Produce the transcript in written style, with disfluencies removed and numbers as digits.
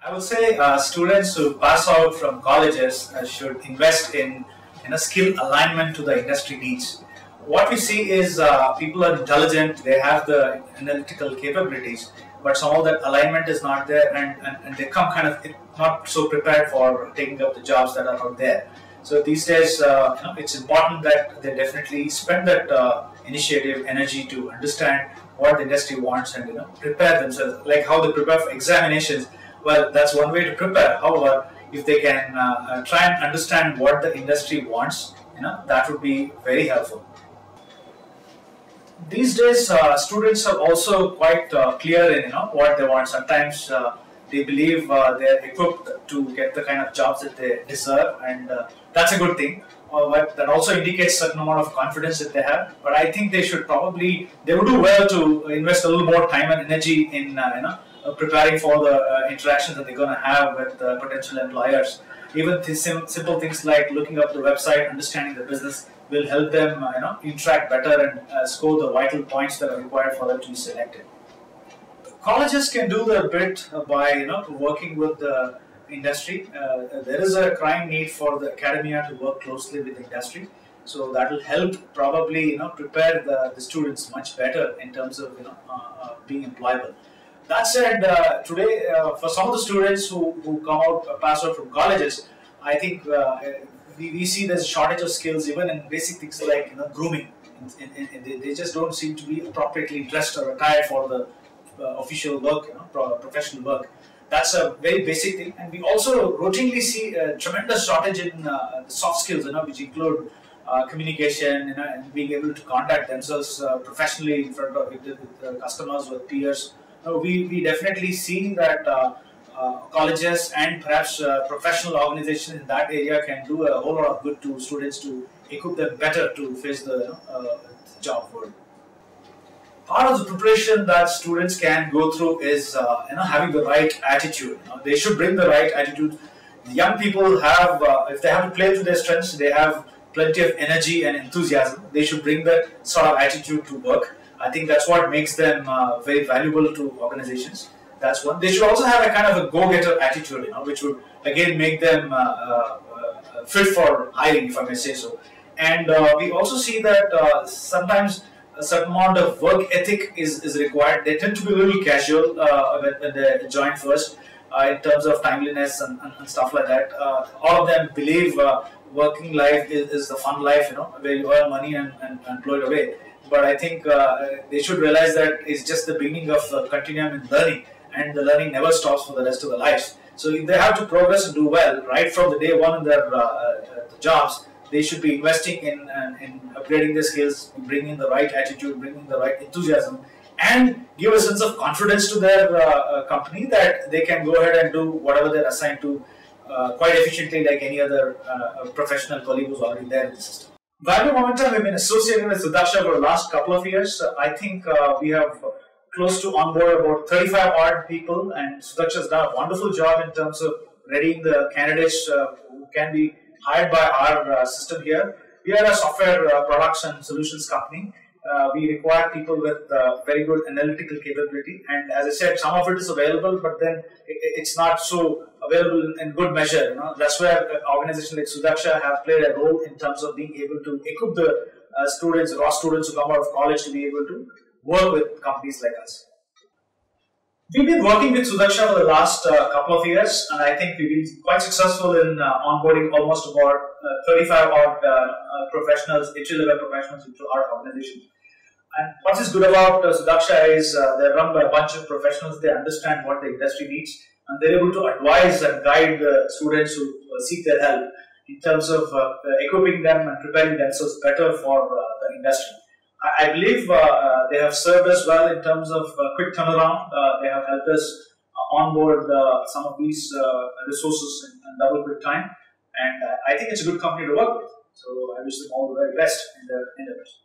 I would say students who pass out from colleges should invest in a skill alignment to the industry needs. What we see is people are intelligent, they have the analytical capabilities, but some of that alignment is not there, and they come kind of not so prepared for taking up the jobs that are out there. So these days, it's important that they definitely spend that initiative, energy to understand what the industry wants and prepare themselves, like how they prepare for examinations. Well, that's one way to prepare. However, if they can try and understand what the industry wants, that would be very helpful. These days, students are also quite clear in what they want. Sometimes they believe they're equipped to get the kind of jobs that they deserve, and that's a good thing. But that also indicates certain amount of confidence that they have. But I think they would do well to invest a little more time and energy in preparing for the interactions that they're going to have with potential employers. Even simple things like looking up the website, understanding the business will help them interact better and score the vital points that are required for them to be selected. Colleges can do their bit by working with the industry. There is a crying need for the academia to work closely with the industry, so that will help probably prepare the students much better in terms of being employable. That said, today for some of the students who come out pass out from colleges, I think we see there's a shortage of skills even in basic things like grooming. They just don't seem to be appropriately dressed or attired for the official work, professional work. That's a very basic thing, and we also routinely see a tremendous shortage in the soft skills, which include communication, and being able to conduct themselves professionally in front of with customers, with peers. We definitely see that colleges and perhaps professional organizations in that area can do a whole lot of good to students to equip them better to face the job world. Part of the preparation that students can go through is having the right attitude. They should bring the right attitude. The young people have, if they have to play to their strengths, they have plenty of energy and enthusiasm. They should bring that sort of attitude to work. I think that's what makes them very valuable to organizations. That's one. They should also have a kind of a go-getter attitude, which would again make them fit for hiring, if I may say so. And we also see that sometimes a certain amount of work ethic is required. They tend to be a little casual when they join first in terms of timeliness and stuff like that. All of them believe working life is the fun life, where you earn money and blow it away. But I think they should realize that it's just the beginning of continuum in learning, and the learning never stops for the rest of their lives. So if they have to progress and do well right from the day one in their jobs, they should be investing in upgrading their skills, bringing the right attitude, bringing the right enthusiasm, and give a sense of confidence to their company that they can go ahead and do whatever they're assigned to quite efficiently, like any other professional colleague who's already there in the system. Value Momentum, we've been associated with Sudaksha for the last couple of years. I think we have close to onboard about 35 odd people, and Sudaksha has done a wonderful job in terms of readying the candidates who can be hired by our system here. We are a software products and solutions company. We require people with very good analytical capability, and as I said, some of it is available, but then it's not so available in good measure. That's where organizations like Sudaksha have played a role in terms of being able to equip the students, raw students who come out of college, to be able to work with companies like us. We've been working with Sudaksha for the last couple of years, and I think we've been quite successful in onboarding almost about 35 odd professionals, entry-level professionals into our organization. And what is good about Sudaksha is they're run by a bunch of professionals. They understand what the industry needs, and they're able to advise and guide the students who seek their help in terms of equipping them and preparing themselves better for the industry. I believe they have served us well in terms of quick turnaround. They have helped us onboard some of these resources in double quick time, and I think it's a good company to work with. So I wish them all the very best in their endeavors.